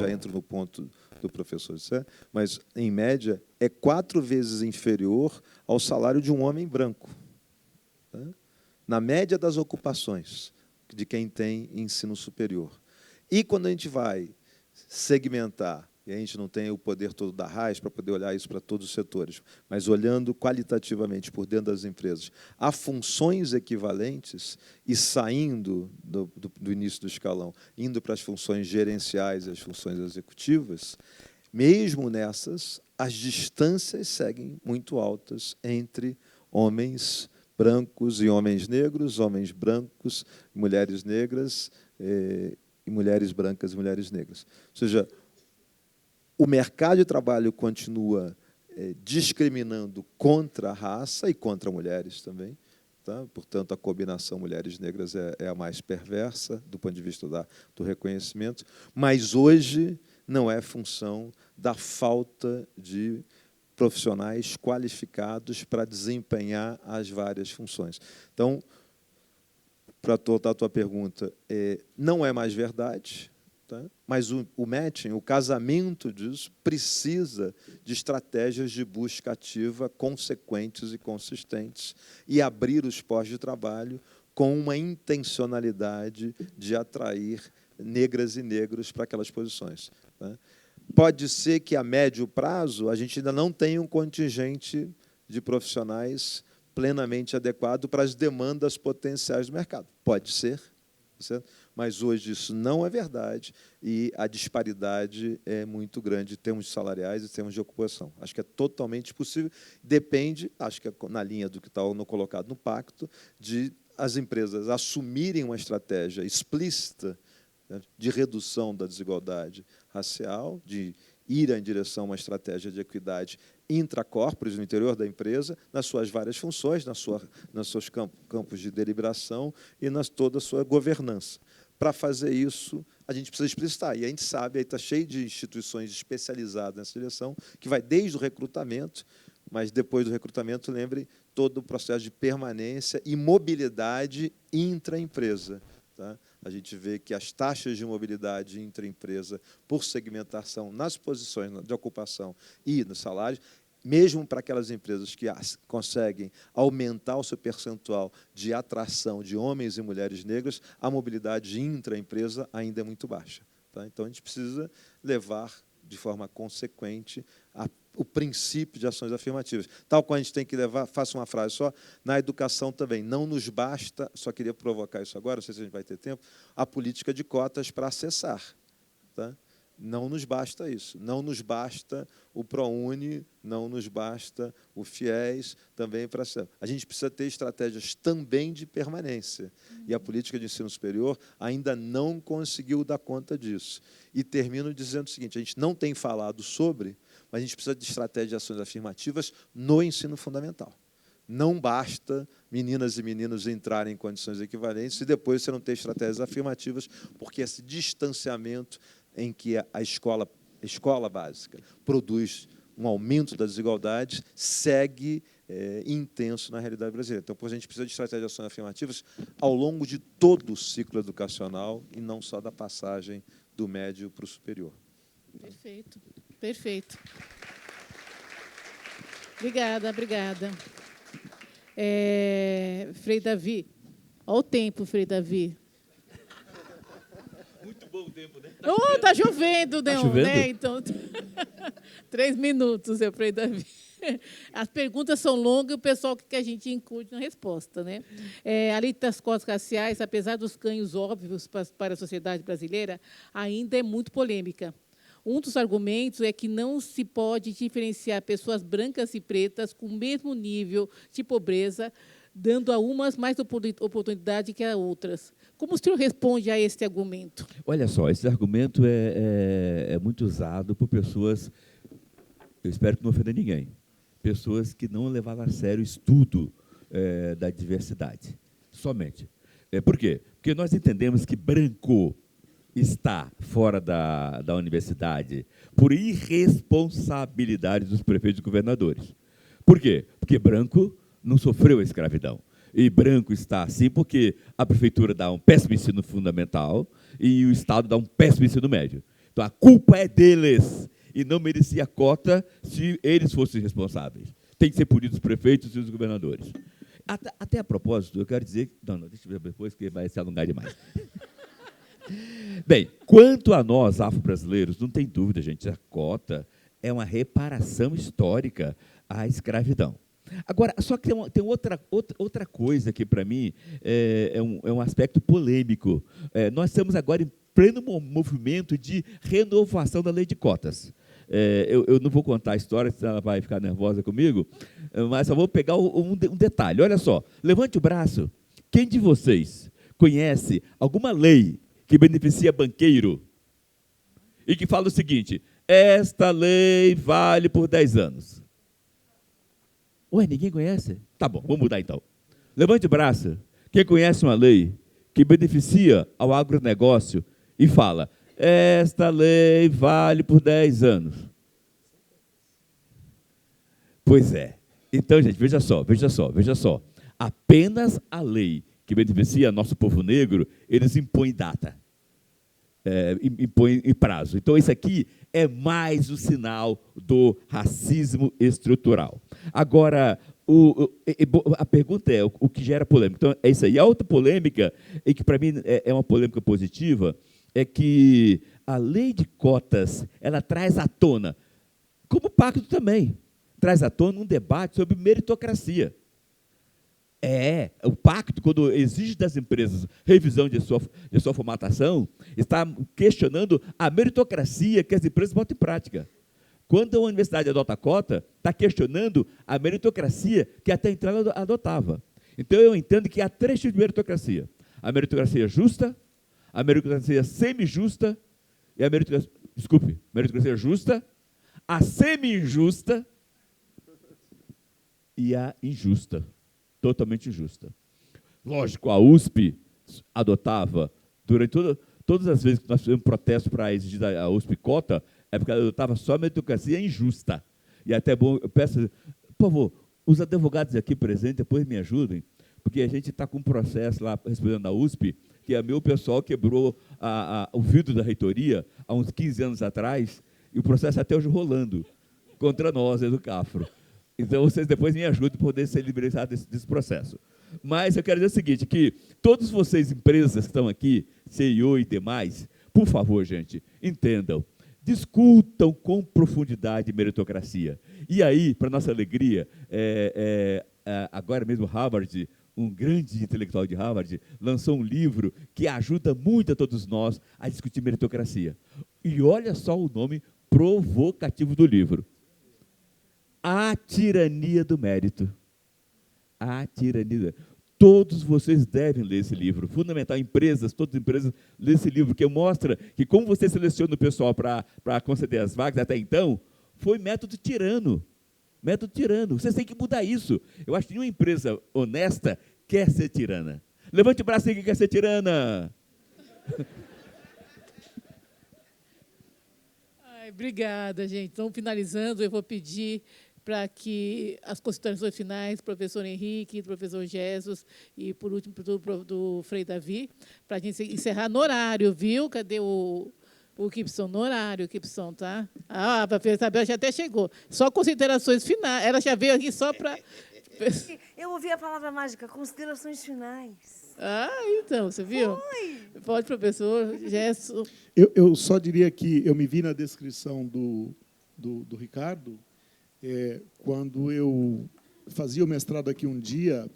já entro no ponto do professor José, mas, em média, é 4 vezes inferior ao salário de um homem branco, tá? Na média das ocupações de quem tem ensino superior. E, quando a gente vai segmentar, e a gente não tem o poder todo da RAIS para poder olhar isso para todos os setores, mas olhando qualitativamente por dentro das empresas, há funções equivalentes e saindo do início do escalão, indo para as funções gerenciais e as funções executivas, mesmo nessas, as distâncias seguem muito altas entre homens brancos e homens negros, homens brancos, mulheres negras, e mulheres brancas e mulheres negras. Ou seja, o mercado de trabalho continua discriminando contra a raça e contra mulheres também, tá? Portanto, a combinação mulheres negras é a mais perversa do ponto de vista do reconhecimento, mas hoje não é função da falta de profissionais qualificados para desempenhar as várias funções. Então, para voltar à tua pergunta, não é mais verdade, tá? Mas o matching, o casamento disso, precisa de estratégias de busca ativa consequentes e consistentes e abrir os postos de trabalho com uma intencionalidade de atrair negras e negros para aquelas posições, tá? Pode ser que, a médio prazo, a gente ainda não tenha um contingente de profissionais plenamente adequado para as demandas potenciais do mercado. Pode ser, certo? Mas hoje isso não é verdade e a disparidade é muito grande em termos salariais e em termos de ocupação. Acho que é totalmente possível. Depende, acho que é na linha do que está colocado no pacto, de as empresas assumirem uma estratégia explícita, né, de redução da desigualdade racial, de ir em direção a uma estratégia de equidade intracorpores no interior da empresa, nas suas várias funções, nos seus campos de deliberação e toda a sua governança. Para fazer isso, a gente precisa explicitar. E a gente sabe, aí está cheio de instituições especializadas nessa direção, que vai desde o recrutamento, mas, depois do recrutamento, lembre, todo o processo de permanência e mobilidade intraempresa, tá? A gente vê que as taxas de mobilidade intraempresa por segmentação nas posições de ocupação e nos salários, mesmo para aquelas empresas que conseguem aumentar o seu percentual de atração de homens e mulheres negras, a mobilidade intraempresa ainda é muito baixa, tá? Então, a gente precisa levar de forma consequente o princípio de ações afirmativas. Tal qual a gente tem que levar, faço uma frase só, na educação também, não nos basta, só queria provocar isso agora, não sei se a gente vai ter tempo, a política de cotas para acessar, tá? Não nos basta isso, não nos basta o ProUni, não nos basta o FIES, também para acessar. A gente precisa ter estratégias também de permanência, e a política de ensino superior ainda não conseguiu dar conta disso. E termino dizendo o seguinte, a gente não tem falado sobre, mas a gente precisa de estratégias de ações afirmativas no ensino fundamental. Não basta meninas e meninos entrarem em condições equivalentes e depois você não ter estratégias afirmativas, porque esse distanciamento em que a escola básica produz um aumento das desigualdades segue intenso na realidade brasileira. Então, a gente precisa de estratégias de ações afirmativas ao longo de todo o ciclo educacional e não só da passagem do médio para o superior. Perfeito, perfeito. Obrigada, obrigada. Frei Davi, olha o tempo, Frei Davi. Muito bom o tempo, né? Está chovendo, Tá chovendo? Né? Então, 3 minutos, Frei Davi. As perguntas são longas e o pessoal quer que a gente incute na resposta, né? A lei das cotas raciais, apesar dos ganhos óbvios para a sociedade brasileira, ainda é muito polêmica. Um dos argumentos é que não se pode diferenciar pessoas brancas e pretas com o mesmo nível de pobreza, dando a umas mais oportunidade que a outras. Como o senhor responde a esse argumento? Olha só, esse argumento é muito usado por pessoas, eu espero que não ofenda ninguém, pessoas que não levavam a sério o estudo da diversidade, somente. Por quê? Porque nós entendemos que branco está fora da universidade por irresponsabilidade dos prefeitos e governadores. Por quê? Porque branco não sofreu a escravidão. E branco está assim porque a prefeitura dá um péssimo ensino fundamental e o Estado dá um péssimo ensino médio. Então, a culpa é deles. E não merecia cota se eles fossem responsáveis. Tem que ser punidos os prefeitos e os governadores. Até a propósito, eu quero dizer... Não, deixa eu ver depois, que vai se alongar demais. Bem, quanto a nós, afro-brasileiros, não tem dúvida, gente, a cota é uma reparação histórica à escravidão. Agora, só que tem outra coisa que, para mim, é um aspecto polêmico. Nós estamos agora em pleno movimento de renovação da lei de cotas. Eu não vou contar a história, senão ela vai ficar nervosa comigo, mas só vou pegar um detalhe. Olha só, levante o braço. Quem de vocês conhece alguma lei que beneficia banqueiro e que fala o seguinte: esta lei vale por 10 anos? Ué, ninguém conhece? Tá bom, vamos mudar então. Levante o braço. Quem conhece uma lei que beneficia ao agronegócio e fala: esta lei vale por 10 anos? Pois é. Então, gente, veja só. Apenas a lei que beneficia nosso povo negro, eles impõem data, impõem prazo. Então, isso aqui é mais um sinal do racismo estrutural. Agora, a pergunta é, o que gera polêmica? Então, é isso aí. A outra polêmica, e que para mim é uma polêmica positiva, é que a lei de cotas, ela traz à tona, como o pacto também, traz à tona um debate sobre meritocracia. O pacto, quando exige das empresas revisão de sua formatação, está questionando a meritocracia que as empresas botam em prática. Quando a universidade adota a cota, está questionando a meritocracia que até então ela adotava. Então, eu entendo que há 3 tipos de meritocracia. A meritocracia justa, a meritocracia semi-justa e a meritocracia justa, a semi-injusta e a injusta, totalmente injusta. Lógico, a USP adotava, durante todas as vezes que nós fizemos protesto para exigir da USP cota, é porque ela adotava só a meritocracia injusta. E até bom, eu peço, por favor, os advogados aqui presentes depois me ajudem, porque a gente está com um processo lá respondendo na USP, que meu pessoal quebrou o vidro da reitoria há uns 15 anos atrás, e o processo até hoje rolando contra nós, do CAFRO. Então, vocês depois me ajudem para poder ser libertados desse processo. Mas eu quero dizer o seguinte, que todos vocês, empresas que estão aqui, CEO e demais, por favor, gente, entendam, discutam com profundidade meritocracia. E aí, para nossa alegria, agora mesmo Harvard, um grande intelectual de Harvard, lançou um livro que ajuda muito a todos nós a discutir meritocracia. E olha só o nome provocativo do livro: A Tirania do Mérito. A Tirania. Todos vocês devem ler esse livro. Fundamental, todas as empresas, ler esse livro, que mostra que como você seleciona o pessoal para conceder as vagas até então, foi método tirano. Método tirano. Vocês têm que mudar isso. Eu acho que nenhuma empresa honesta quer ser tirana. Levante o braço aí que quer ser tirana. Obrigada, gente. Então, finalizando, eu vou pedir para que as considerações finais, professor Henrique, professor Jesus e, por último, do Frei Davi, para a gente encerrar no horário, viu? Cadê o Kipson? No horário, Kipson, tá? A professora Isabel já até chegou. Só considerações finais. Ela já veio aqui só para... Eu ouvi a palavra mágica, considerações finais. Então, você viu? Foi. Pode, professor Jesus. Eu só diria que eu me vi na descrição do Ricardo, quando eu fazia o mestrado aqui um dia,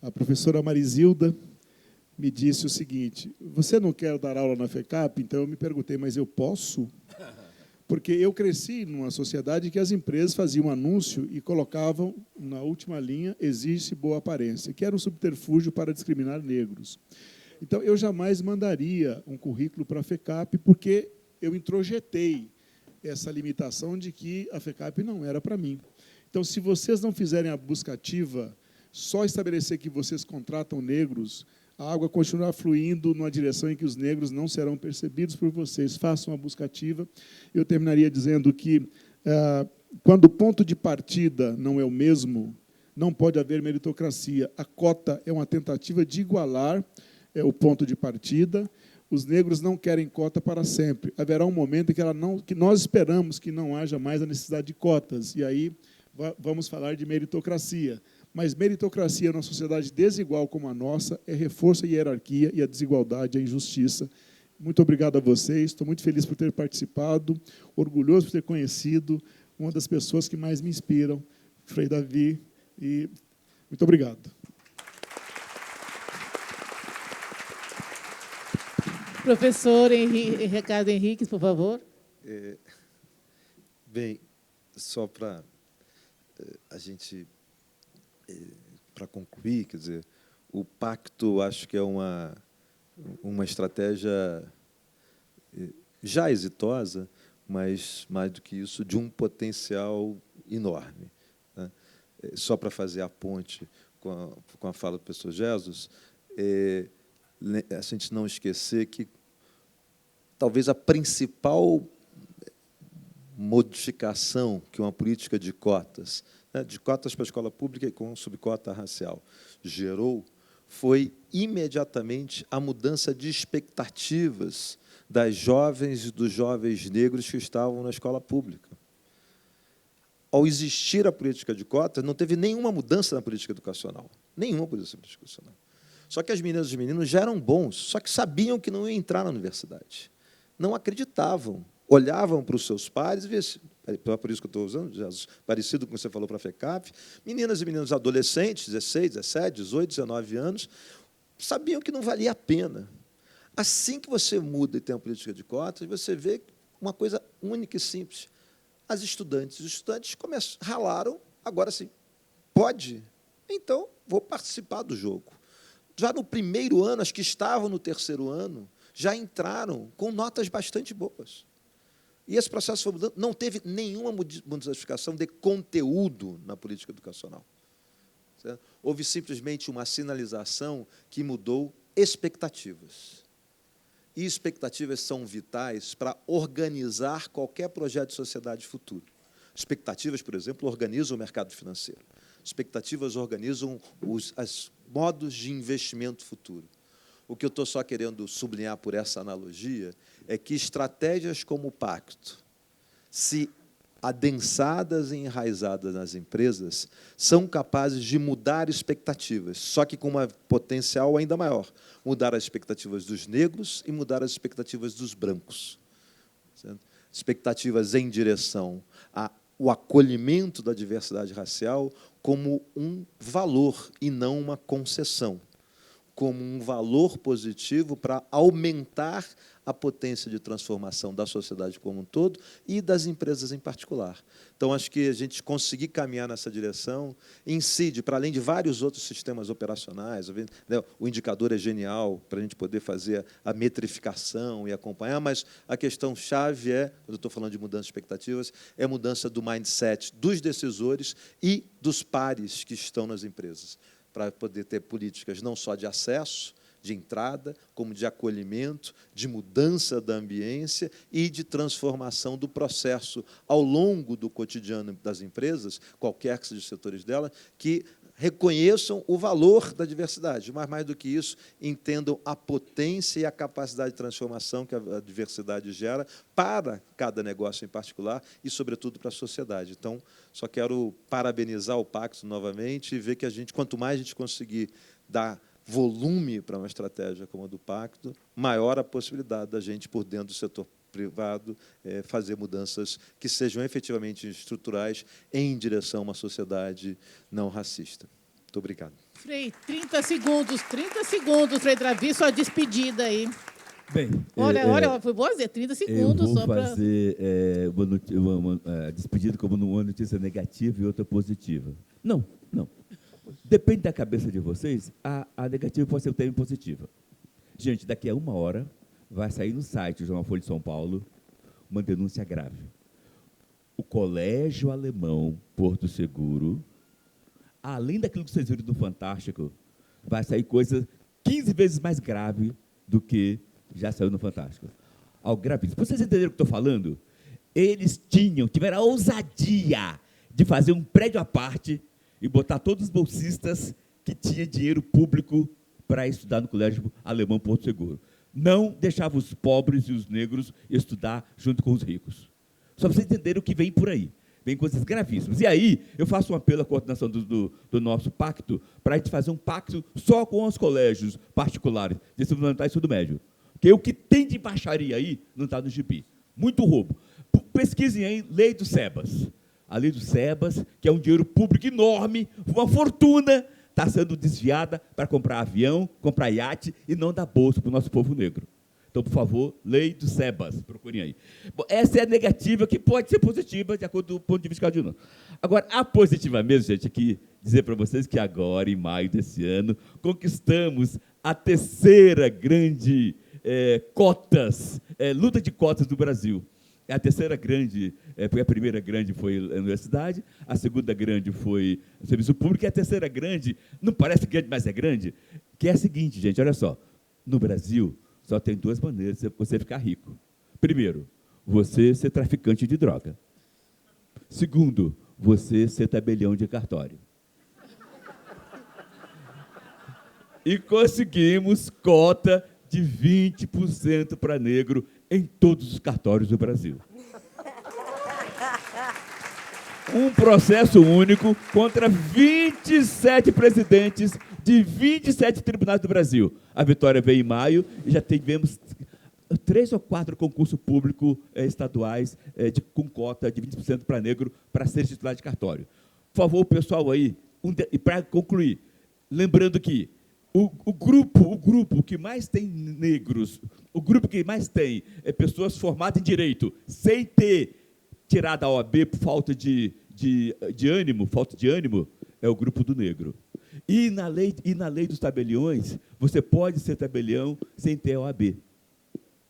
a professora Marizilda me disse o seguinte: você não quer dar aula na FECAP? Então eu me perguntei, mas eu posso? Porque eu cresci numa sociedade que as empresas faziam um anúncio e colocavam na última linha: exige boa aparência, que era um subterfúgio para discriminar negros. Então eu jamais mandaria um currículo para a FECAP, porque eu introjetei essa limitação de que a FECAP não era para mim. Então, se vocês não fizerem a busca ativa, só estabelecer que vocês contratam negros, a água continuará fluindo numa direção em que os negros não serão percebidos por vocês. Façam a busca ativa. Eu terminaria dizendo que, quando o ponto de partida não é o mesmo, não pode haver meritocracia. A cota é uma tentativa de igualar o ponto de partida. os negros não querem cota para sempre. Haverá um momento em que nós esperamos que não haja mais a necessidade de cotas. E aí vamos falar de meritocracia. Mas meritocracia numa sociedade desigual como a nossa é reforço a hierarquia e a desigualdade, a injustiça. Muito obrigado a vocês. Estou muito feliz por ter participado, orgulhoso por ter conhecido uma das pessoas que mais me inspiram, Frei Davi. E muito obrigado. Professor Ricardo Henriques, por favor. Bem, só para a gente, para concluir, quer dizer, o pacto acho que é uma estratégia já exitosa, mas, mais do que isso, de um potencial enorme, né? Só para fazer a ponte com a fala do professor Jesus, a gente não esquecer que talvez a principal modificação que uma política de cotas, né, de cotas para a escola pública e com subcota racial, gerou foi imediatamente a mudança de expectativas das jovens e dos jovens negros que estavam na escola pública. Ao existir a política de cotas, não teve nenhuma mudança na política educacional. Nenhuma mudança na política educacional. Só que as meninas e os meninos já eram bons, só que sabiam que não iam entrar na universidade. Não acreditavam. Olhavam para os seus pares e viam, por isso que eu estou usando, Jesus, parecido com o que você falou para a FECAP, meninas e meninos adolescentes, 16, 17, 18, 19 anos, sabiam que não valia a pena. Assim que você muda e tem uma política de cotas, você vê uma coisa única e simples. Os estudantes ralaram, agora sim, pode? Então, vou participar do jogo. Já no primeiro ano, as que estavam no terceiro ano, já entraram com notas bastante boas. E esse processo foi mudando, não teve nenhuma modificação de conteúdo na política educacional. Certo? Houve simplesmente uma sinalização que mudou expectativas. E expectativas são vitais para organizar qualquer projeto de sociedade futuro. Expectativas, por exemplo, organizam o mercado financeiro. Expectativas organizam os modos de investimento futuro. O que eu estou só querendo sublinhar por essa analogia é que estratégias como o pacto, se adensadas e enraizadas nas empresas, são capazes de mudar expectativas, só que com um potencial ainda maior. Mudar as expectativas dos negros e mudar as expectativas dos brancos. Certo? Expectativas em direção ao acolhimento da diversidade racial como um valor e não uma concessão, como um valor positivo para aumentar a potência de transformação da sociedade como um todo e das empresas em particular. Então, acho que a gente conseguir caminhar nessa direção incide, para além de vários outros sistemas operacionais, o indicador é genial para a gente poder fazer a metrificação e acompanhar, mas a questão-chave quando eu estou falando de mudança de expectativas, é a mudança do mindset dos decisores e dos pares que estão nas empresas, para poder ter políticas não só de acesso, de entrada, como de acolhimento, de mudança da ambiência e de transformação do processo ao longo do cotidiano das empresas, qualquer que seja os setores dela, que reconheçam o valor da diversidade, mas, mais do que isso, entendam a potência e a capacidade de transformação que a diversidade gera para cada negócio em particular e, sobretudo, para a sociedade. Então, só quero parabenizar o Pacto novamente e ver que quanto mais a gente conseguir dar volume para uma estratégia como a do Pacto, maior a possibilidade da gente, por dentro do setor privado, fazer mudanças que sejam efetivamente estruturais em direção a uma sociedade não racista. Muito obrigado. Frei, 30 segundos, Frei Davi, sua despedida aí. Bem, olha, foi bom dizer, 30 segundos eu vou só para fazer uma despedida como uma notícia negativa e outra positiva. Não. Depende da cabeça de vocês, a negativa pode ser também positiva. Gente, daqui a 1 hora vai sair no site do Jornal Folha de São Paulo uma denúncia grave. O Colégio Alemão Porto Seguro, além daquilo que vocês viram do Fantástico, vai sair coisa 15 vezes mais grave do que já saiu no Fantástico. Algo gravíssimo. Para vocês entenderem o que estou falando, eles tiveram a ousadia de fazer um prédio à parte e botar todos os bolsistas que tinham dinheiro público para estudar no Colégio Alemão Porto Seguro. não deixava os pobres e os negros estudar junto com os ricos. Só para vocês entenderem o que vem por aí. Vem coisas gravíssimas. E aí, eu faço um apelo à coordenação do nosso pacto para a gente fazer um pacto só com os colégios particulares de ensino fundamental e ensino médio. Porque o que tem de baixaria aí não está no gibi. Muito roubo. Pesquisem aí Lei do SEBAS. A Lei do SEBAS, que é um dinheiro público enorme, uma fortuna, está sendo desviada para comprar avião, comprar iate e não dar bolsa para o nosso povo negro. Então, por favor, Lei do SEBAS, procurem aí. Bom, essa é a negativa, que pode ser positiva, de acordo com o ponto de vista de cada um. Agora, a positiva mesmo, gente, aqui, dizer para vocês que agora, em maio desse ano, conquistamos a terceira grande luta de cotas do Brasil. A terceira grande, porque a primeira grande foi a universidade, a segunda grande foi o serviço público, e a terceira grande, não parece grande, mas é grande, que é a seguinte, gente, olha só, no Brasil, só tem duas maneiras de você ficar rico. Primeiro, você ser traficante de droga. Segundo, você ser tabelião de cartório. E conseguimos cota de 20% para negro em todos os cartórios do Brasil. Um processo único contra 27 presidentes de 27 tribunais do Brasil. A vitória veio em maio e já tivemos 3 ou 4 concursos públicos estaduais com cota de 20% para negro para ser titular de cartório. Por favor, pessoal aí, e para concluir, lembrando que o grupo que mais tem negros, o grupo que mais tem pessoas formadas em direito, sem ter tirado a OAB por falta de ânimo, é o grupo do negro. E na lei dos tabeliões, você pode ser tabelião sem ter a OAB.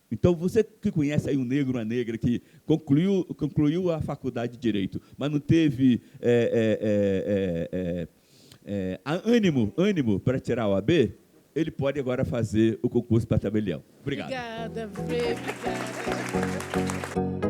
Então, você que conhece aí um negro, uma negra, que concluiu a faculdade de Direito, mas não teve ânimo para tirar a OAB, ele pode agora fazer o concurso para tabelião. Obrigado. Obrigada, Fê. Obrigada.